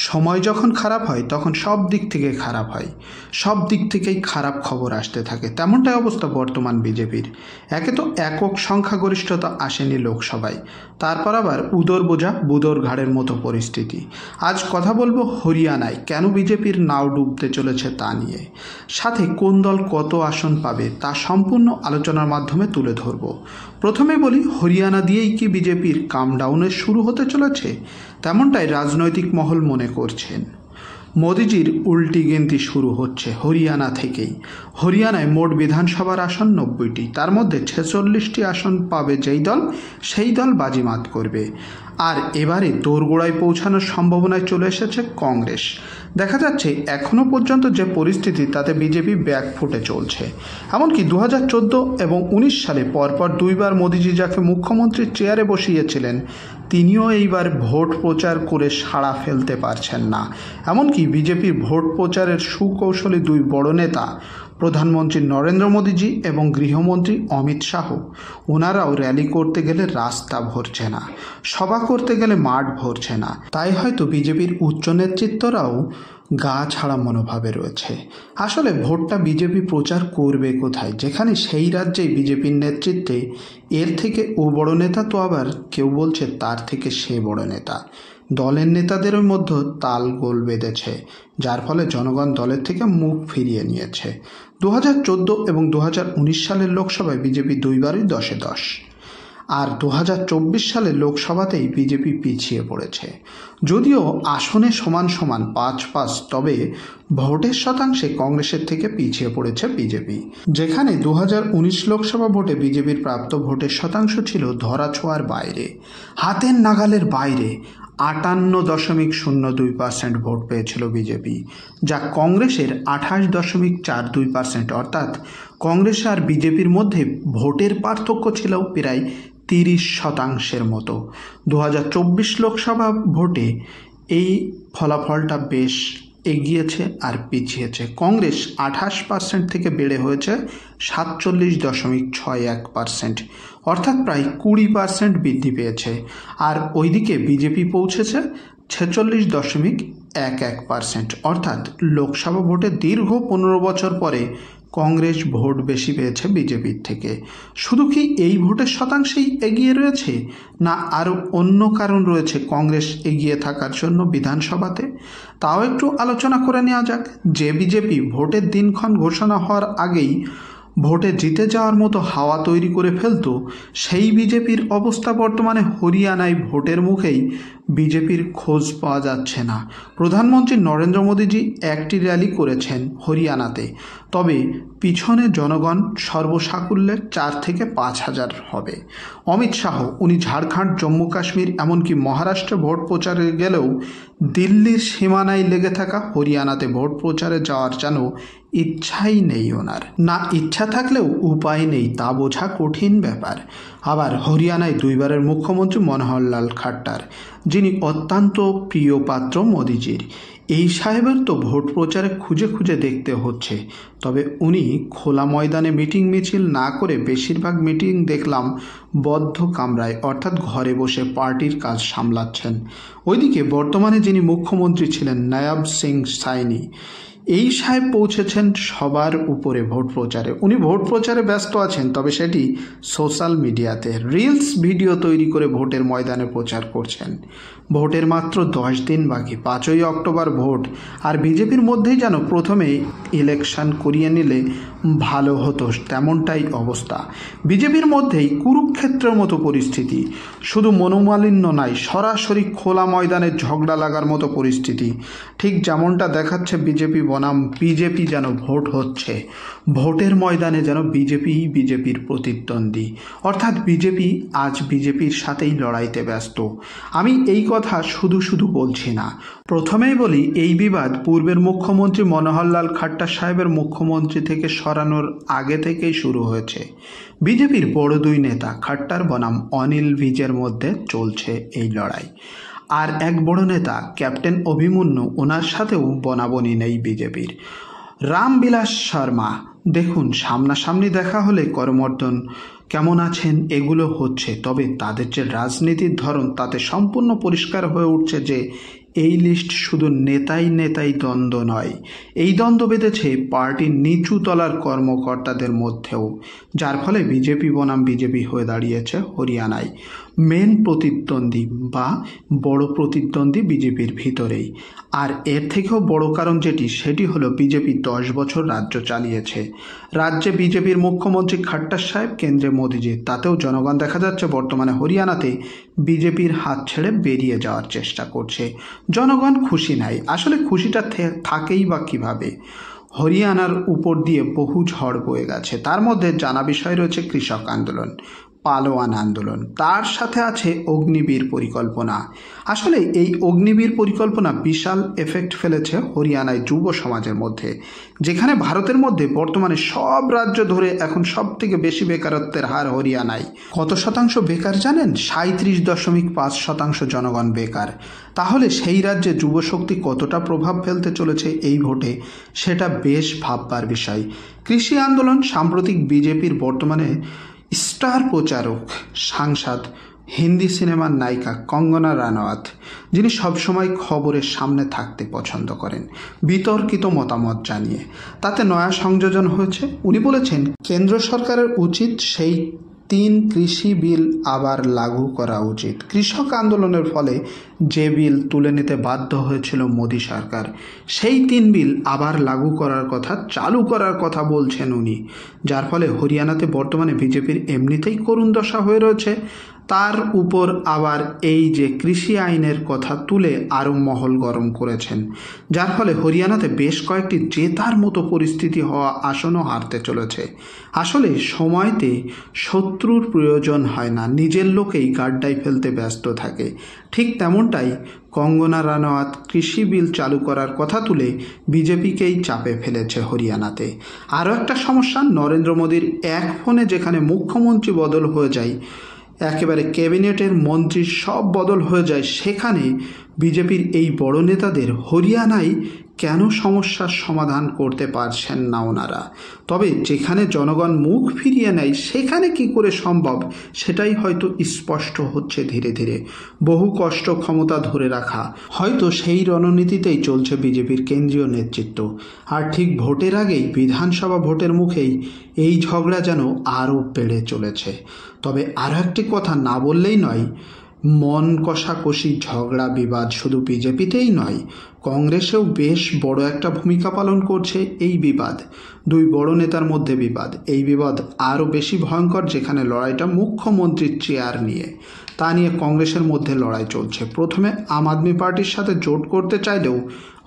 সময় যখন খারাপ হয় তখন সব দিক থেকে খারাপ হয়, সব দিক থেকেই খারাপ খবর আসতে থাকে। তেমনটাই অবস্থা বর্তমান বিজেপির। একে তো একক সংখ্যাগরিষ্ঠতা আসেনি লোকসভায়, তারপর আবার উদর বোঝা বুদর ঘাড়ের মতো পরিস্থিতি। আজ কথা বলবো হরিয়ানায় কেন বিজেপির নাও ডুবতে চলেছে তা নিয়ে, সাথে কোন দল কত আসন পাবে তা সম্পূর্ণ আলোচনার মাধ্যমে তুলে ধরব। প্রথমে বলি, হরিয়ানা দিয়েই কি বিজেপির কামডাউনের শুরু হতে চলেছে? তেমনটাই রাজনৈতিক মহল মনে করছেন। মোদিজির উল্টি গিনতি শুরু হচ্ছে হরিয়ানা থেকেই। হরিয়ানায় মোট বিধানসভার আসন 90টি, তার মধ্যে 46টি আসন পাবে যেই দল, সেই দল বাজিমাত করবে। আর এবারে দোরগোড়ায় পৌঁছানোর সম্ভাবনায় চলে এসেছে কংগ্রেস। দেখা যাচ্ছে এখনও পর্যন্ত যে পরিস্থিতি তাতে বিজেপি ব্যাকফুটে চলছে। এমনকি 2014 এবং 19 সালে পরপর দুইবার মোদিজি যাকে মুখ্যমন্ত্রীর চেয়ারে বসিয়েছিলেন তিনিও এইবার ভোট প্রচার করে সাড়া ফেলতে পারছেন না। এমনকি বিজেপির ভোট প্রচারের সুকৌশলী দুই বড় নেতা প্রধানমন্ত্রী নরেন্দ্র মোদীজি এবং গৃহমন্ত্রী অমিত শাহ, ওনারাও র্যালি করতে গেলে রাস্তা ভরছে না, সভা করতে গেলে মাঠ ভরছে না। তাই হয়তো বিজেপির উচ্চ নেতৃত্বরাও গা ছাড়া মনোভাবে রয়েছে। আসলে ভোটটা বিজেপি প্রচার করবে কোথায়, যেখানে সেই রাজ্যেই বিজেপির নেতৃত্বে এর থেকে ও বড় নেতা, তো আবার কেউ বলছে তার থেকে সে বড় নেতা। দলের নেতাদের মধ্যে তালগোল বেঁধেছে, যার ফলে জনগণ দলের থেকে মুখ ফিরিয়ে নিয়েছে। 2014 এবং 2019 সালের লোকসভায় বিজেপি দুইবারই 10-এ 10, আর 2024 সালের লোকসভাতেই বিজেপি পিছিয়ে পড়েছে। যদিও আসনে সমান সমান 5-5, তবে ভোটের শতাংশে কংগ্রেসের থেকে পিছিয়ে পড়েছে বিজেপি। যেখানে 2019 লোকসভা ভোটে বিজেপির প্রাপ্ত ভোটের শতাংশ ছিল ধরাছোঁয়ার বাইরে, হাতের নাগালের বাইরে। 58.02% ভোট পেয়েছিল বিজেপি, যা কংগ্রেসের 28.42%। অর্থাৎ কংগ্রেস আর বিজেপির মধ্যে ভোটের পার্থক্য ছিল প্রায় 30% মতো। 2024 লোকসভা ভোটে এই ফলাফলটা বেশ এগিয়েছে আর পিছিয়েছে। কংগ্রেস 28% থেকে বেড়ে হয়েছে 47.61%, অর্থাৎ প্রায় 20% বৃদ্ধি পেয়েছে। আর ওইদিকে বিজেপি পৌঁছেছে 46.11%, অর্থাৎ লোকসভা ভোটে দীর্ঘ 15 বছর পরে কংগ্রেস ভোট বেশি পেয়েছে বিজেপির থেকে। শুধু কি এই ভোটের শতাংশেই এগিয়ে রয়েছে, না আরও অন্য কারণ রয়েছে কংগ্রেস এগিয়ে থাকার জন্য বিধানসভাতে? তাও একটু আলোচনা করে নেওয়া যাক। যে বিজেপি ভোটের দিনক্ষণ ঘোষণা হওয়ার আগেই ভোটে জিতে যাওয়ার মতো হাওয়া তৈরি করে ফেলত, সেই বিজেপির অবস্থা বর্তমানে হরিয়ানায় ভোটের মুখেই বিজেপির খোঁজ পাওয়া যাচ্ছে না। প্রধানমন্ত্রী নরেন্দ্র মোদীজি একটি র্যালি করেছেন হরিয়ানাতে, তবে পিছনে জনগণ সর্বসাকুল্যে 4 থেকে 5 হাজার হবে। অমিত শাহ, উনি ঝাড়খণ্ড, জম্মু কাশ্মীর, এমনকি মহারাষ্ট্রে ভোট প্রচারে গেলেও দিল্লির সীমানায় লেগে থাকা হরিয়ানাতে ভোট প্রচারে যাওয়ার যেন ইচ্ছাই নেই ওনার। না ইচ্ছা থাকলেও উপায় নেই, তা বোঝা কঠিন ব্যাপার। আবার হরিয়ানায় দুইবারের মুখ্যমন্ত্রী মনোহরলাল খাট্টার, যিনি অত্যন্ত প্রিয় পাত্র মোদিজির, এই সাহেবের তো ভোট প্রচারে খুঁজে খুঁজে দেখতে হচ্ছে। তবে উনি খোলা ময়দানে মিটিং মিছিল না করে বেশিরভাগ মিটিং দেখলাম বদ্ধ কামরায়, অর্থাৎ ঘরে বসে পার্টির কাজ সামলাচ্ছেন। ওইদিকে বর্তমানে যিনি মুখ্যমন্ত্রী ছিলেন নায়াব সিং সাইনি, এই সাহেব পৌঁছেছেন সবার উপরে ভোট প্রচারে। উনি ভোট প্রচারে ব্যস্ত আছেন, তবে সেটি সোশ্যাল মিডিয়াতে রিলস ভিডিও তৈরি করে ভোটের ময়দানে প্রচার করছেন। ভোটের মাত্র 10 দিন বাকি, 5ই অক্টোবর ভোট, আর বিজেপির মধ্যেই যেন প্রথমে ইলেকশন করিয়ে নিলে ভালো হতো, তেমনটাই অবস্থা। বিজেপির মধ্যেই কুরুক্ষেত্রের মতো পরিস্থিতি, শুধু মনোমালিন্য নাই, সরাসরি খোলা ময়দানে ঝগড়া লাগার মতো পরিস্থিতি। ঠিক যেমনটা দেখাচ্ছে বিজেপি বনাম বিজেপি যেন ভোট হচ্ছে, ভোটের ময়দানে যেন বিজেপির প্রতিদ্বন্দ্বী, অর্থাৎ বিজেপি আজ বিজেপির সাথেই লড়াইতে ব্যস্ত। আমি এই কথা শুধু শুধু বলছি না। প্রথমেই বলি, এই বিবাদ পূর্বের মুখ্যমন্ত্রী মনোহরলাল খাট্টার সাহেবের মুখ্যমন্ত্রী থেকে সরানোর আগে থেকেই শুরু হয়েছে। বিজেপির বড় দুই নেতা খাট্টার বনাম অনিল ভিজের মধ্যে চলছে এই লড়াই। আর এক বড় নেতা ক্যাপ্টেন অভিমন্যু, ওনার সাথেও বনাবনি নেই বিজেপির। রামবিলাস শর্মা, দেখুন সামনাসামনি দেখা হলে করমর্দন, কেমন আছেন, এগুলো হচ্ছে। তবে তাদের যে রাজনীতির ধরন, তাতে সম্পূর্ণ পরিষ্কার হয়ে উঠছে যে এই লিস্ট শুধু নেতাই দ্বন্দ্ব নয়, এই দ্বন্দ্ব বেঁধেছে পার্টির নিচু তলার কর্মকর্তাদের মধ্যেও, যার ফলে বিজেপি বনাম বিজেপি হয়ে দাঁড়িয়েছে হরিয়ানায়। মেন প্রতিদ্বন্দ্বী বা বড় প্রতিদ্বন্দ্বী বিজেপির ভিতরেই। আর এর থেকেও বড় কারণ সেটি হলো বিজেপি 10 বছর রাজ্য চালিয়েছে। রাজ্যে বিজেপির মুখ্যমন্ত্রী খট্টার সাহেব, কেন্দ্রে মোদিজি, তাতেও জনগণ দেখা যাচ্ছে বর্তমানে হরিয়ানাতে বিজেপির হাত ছেড়ে বেরিয়ে যাওয়ার চেষ্টা করছে। জনগণ খুশি নাই। আসলে খুশিটা থাকেই বা কিভাবে? হরিয়ানার উপর দিয়ে বহু ঝড় বয়ে গেছে। তার মধ্যে জানা বিষয় রয়েছে কৃষক আন্দোলন, পালোয়ান আন্দোলন, তার সাথে আছে অগ্নিবীর পরিকল্পনা। আসলে এই অগ্নিবীর পরিকল্পনা বিশাল এফেক্ট ফেলেছে হরিয়ানায় যুব সমাজের মধ্যে, যেখানে ভারতের মধ্যে বর্তমানে সব রাজ্য ধরে এখন সব থেকে বেশি বেকারত্বের হার হরিয়ানায়। কত শতাংশ বেকার জানেন? 37.5% জনগণ বেকার। তাহলে সেই রাজ্যে যুবশক্তি কতটা প্রভাব ফেলতে চলেছে এই ভোটে, সেটা বেশ ভাববার বিষয়। কৃষি আন্দোলন, সাম্প্রতিক বিজেপির বর্তমানে স্টার প্রচারক, সাংসদ, হিন্দি সিনেমার নায়িকা কঙ্গনা রানাওয়াত, যিনি সবসময় খবরের সামনে থাকতে পছন্দ করেন বিতর্কিত মতামত জানিয়ে। তাতে নয়া সংযোজন হয়েছে। উনি বলেছেন কেন্দ্র সরকারের উচিত সেই 3 কৃষি বিল আবার লাগু করা উচিত। কৃষক আন্দোলনের ফলে যে বিল তুলে নিতে বাধ্য হয়েছিল মোদী সরকার, সেই 3 বিল আবার লাগু করার কথা, চালু করার কথা বলছেন উনি। যার ফলে হরিয়ানাতে বর্তমানে বিজেপির এমনিতেই করুণ দশা হয়ে রয়েছে, তার উপর আবার এই যে কৃষি আইনের কথা তুলে আরও মহল গরম করেছেন। যার ফলে হরিয়ানাতে বেশ কয়েকটি জেতার মতো পরিস্থিতি হওয়া আসনও হারতে চলেছে। আসলে সময়তে শত্রুর প্রয়োজন হয় না, নিজের লোকেই গাড্ডায় ফেলতে ব্যস্ত থাকে। ঠিক তেমনটাই কঙ্গনা রানাওয়াত কৃষি বিল চালু করার কথা তুলে বিজেপিকেই চাপে ফেলেছে হরিয়ানাতে। আরও একটা সমস্যা, নরেন্দ্র মোদীর এক ফোনে যেখানে মুখ্যমন্ত্রী বদল হয়ে যায়, একেবারে ক্যাবিনেটের মন্ত্রীর সব বদল হয়ে যায়, সেখানে বিজেপির এই বড় নেতাদের হরিয়ানায় কেন সমস্যার সমাধান করতে পারছেন না ওনারা? তবে যেখানে জনগণ মুখ ফিরিয়ে নেয় সেখানে কি করে সম্ভব, সেটাই হয়তো স্পষ্ট হচ্ছে ধীরে ধীরে। বহু কষ্ট ক্ষমতা ধরে রাখা, হয়তো সেই রণনীতিতেই চলছে বিজেপির কেন্দ্রীয় নেতৃত্ব। আর ঠিক ভোটের আগেই, বিধানসভা ভোটের মুখেই এই ঝগড়া যেন আরও বেড়ে চলেছে। তবে আরও একটি কথা না বললেই নয়, মন কষাকষি, ঝগড়া, বিবাদ শুধু বিজেপিতেই নয়, কংগ্রেসেও বেশ বড় একটা ভূমিকা পালন করছে এই বিবাদ। 2 বড় নেতার মধ্যে বিবাদ। এই বিবাদ আরও বেশি ভয়ঙ্কর যেখানে লড়াইটা মুখ্যমন্ত্রীর চেয়ার নিয়ে। তা নিয়ে কংগ্রেসের মধ্যে লড়াই চলছে। প্রথমে আম আদমি পার্টির সাথে জোট করতে চাইলেও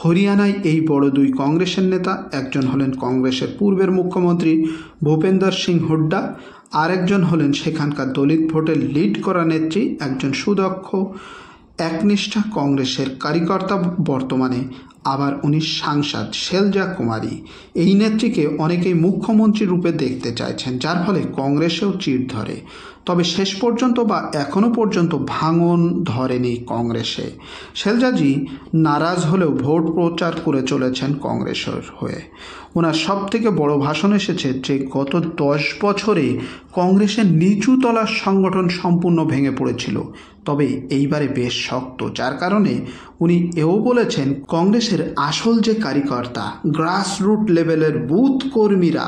হরিয়ানায় এই বড় 2 কংগ্রেসের নেতা, একজন হলেন কংগ্রেসের পূর্বের মুখ্যমন্ত্রী ভূপেন্দর সিং হুড্ডা, আরেকজন হলেন সেখানকার দলিত ভোটের লিড করা নেত্রী, একজন সুদক্ষ একনিষ্ঠা কংগ্রেসের কার্যকর্তা, বর্তমানে আবার উনি সাংসদ, শেলজা কুমারী। এই নেত্রীকে অনেকেই মুখ্যমন্ত্রী রূপে দেখতে চাইছেন, যার ফলে কংগ্রেসেও চিড় ধরে। তবে শেষ পর্যন্ত বা এখনও পর্যন্ত ভাঙন ধরেনি কংগ্রেসে। শেলজাজি নারাজ হলেও ভোট প্রচার করে চলেছেন কংগ্রেসের হয়ে। ওনার সব থেকে বড় ভাষণ এসেছে যে গত 10 বছরে কংগ্রেসের নিচু তলার সংগঠন সম্পূর্ণ ভেঙে পড়েছিল, তবে এইবারে বেশ শক্ত। যার কারণে উনি এও বলেছেন কংগ্রেসের আসল যে কার্যকর্তা, গ্রাসরুট লেভেলের বুথ কর্মীরা,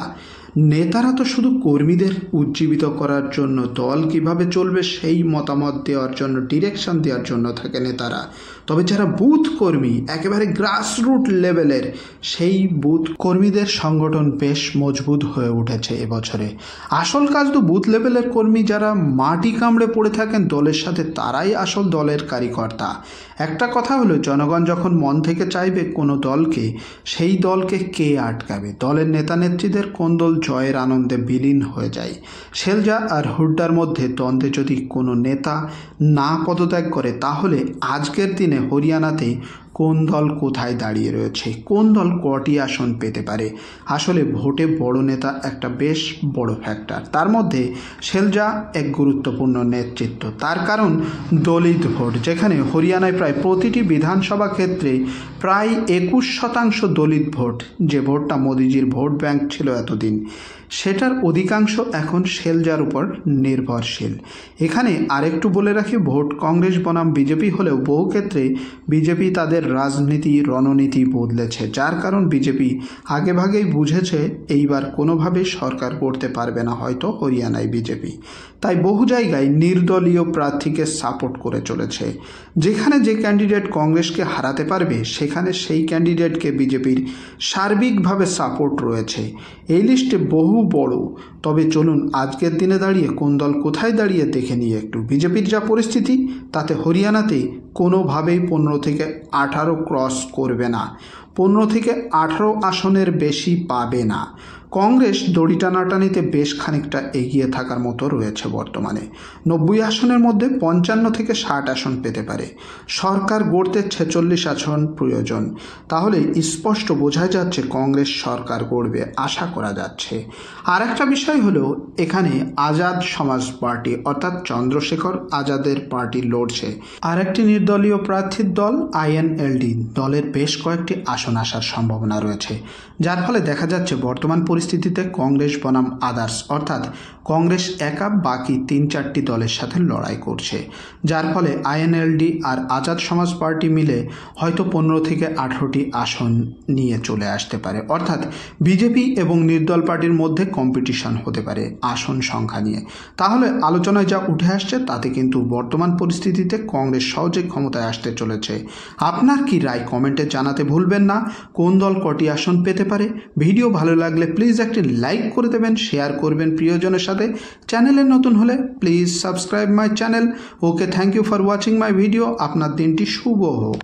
নেতারা তো শুধু কর্মীদের উজ্জীবিত করার জন্য, দল কিভাবে চলবে সেই মতামত দেওয়ার জন্য, ডিরেকশন দেওয়ার জন্য থাকে নেতারা। তবে যারা বুথ কর্মী, একেবারে গ্রাসরুট লেভেলের, সেই বুথ কর্মীদের সংগঠন বেশ মজবুত হয়ে উঠেছে এবছরে। আসল কাজ তো বুথ লেভেলের কর্মী যারা মাটি কামড়ে পড়ে থাকেন দলের সাথে, তারাই আসল দলের কার্যকর্তা। একটা কথা হলো, জনগণ যখন মন থেকে চাইবে কোনো দলকে, সেই দলকে কে আটকাবে? দলের নেতা নেত্রীদের কোন দল জয়ের আনন্দে বিলীন হয়ে যায়। শেলজা আর হুড্ডার মধ্যে দ্বন্দ্বে যদি কোনো নেতা না পদত্যাগ করে, তাহলে আজকের দিনে হরিয়ানাতে কোন দল কোথায় দাঁড়িয়ে রয়েছে, কোন দল কটি আসন পেতে পারে। আসলে ভোটে বড় নেতা একটা বেশ বড় ফ্যাক্টর, তার মধ্যে শেলজা এক গুরুত্বপূর্ণ নেতৃত্ব। তার কারণ দলিত ভোট, যেখানে হরিয়ানায় প্রায় প্রতিটি বিধানসভা ক্ষেত্রে প্রায় 21% দলিত ভোট। যে ভোটটা মোদিজির ভোট ব্যাংক ছিল এতদিন, সেটার অধিকাংশ এখন শেলজার উপর নির্ভরশীল। এখানে আরেকটু বলে রাখি, ভোট কংগ্রেস বনাম বিজেপি হলেও বহু ক্ষেত্রে বিজেপি তাদের রাজনীতি রণনীতি বদলেছে, যার কারণ বিজেপি আগেভাগেই বুঝেছে এইবার কোনোভাবেই সরকার করতে পারবে না হয়তো হরিয়ানায় বিজেপি। তাই বহু জায়গায় নির্দলীয় প্রার্থীকে সাপোর্ট করে চলেছে। যেখানে যে ক্যান্ডিডেট কংগ্রেসকে হারাতে পারবে সেখানে সেই ক্যান্ডিডেটকে বিজেপির সার্বিকভাবে সাপোর্ট রয়েছে। এই লিস্টে বহু বড়। তবে চলুন আজকের দিনে দাঁড়িয়ে কোন দল কোথায় দাঁড়িয়ে দেখে নিয়ে একটু। বিজেপির যা পরিস্থিতি, তাতে হরিয়ানাতে কোনোভাবেই 15 থেকে 18 ক্রস করবে না, 15 থেকে 18 আসনের বেশি পাবে না। কংগ্রেস দড়ি টানাটানিতে বেশ খানিকটা এগিয়ে থাকার মতো রয়েছে বর্তমানে। 90 আসনের মধ্যে 55 থেকে 60 আসন পেতে পারে। সরকার গড়তে 46 আসন প্রয়োজন। তাহলে স্পষ্ট বোঝা যাচ্ছে কংগ্রেস সরকার গড়বে, আশা করা যাচ্ছে। আর একটা বিষয় হলো, এখানে আজাদ সমাজ পার্টি অর্থাৎ চন্দ্রশেখর আজাদের পার্টি লড়ছে। আর একটি নির্দলীয় প্রার্থীর দল INLD দলের বেশ কয়েকটি আসন আসার সম্ভাবনা রয়েছে, যার ফলে দেখা যাচ্ছে বর্তমান পরিস্থিতিতে কংগ্রেস বনাম আদার্স অর্থাৎ কংগ্রেস একা বাকি 3-4টি দলের সাথে লড়াই করছে, যার ফলে INLD আর আজাদ সমাজ পার্টি মিলে হয়তো 15 থেকে 18টি আসন নিয়ে চলে আসতে পারে। অর্থাৎ বিজেপি এবং নির্দল পার্টির মধ্যে কম্পিটিশন হতে পারে আসন সংখ্যা নিয়ে। তাহলে আলোচনায় যা উঠে আসছে তাতে কিন্তু বর্তমান পরিস্থিতিতে কংগ্রেস সহজে ক্ষমতায় আসতে চলেছে। আপনার কি রায় কমেন্টে জানাতে ভুলবেন না। কোন দল কটি আসন পেতে পারে। ভিডিও ভালো লাগলে প্লিজ একটি লাইক করে দেবেন, শেয়ার করবেন প্রিয়জনের সাথে। চ্যানেলে নতুন হলে please subscribe my channel. Okay, thank you for watching my video. আপনার দিনটি শুভ হোক।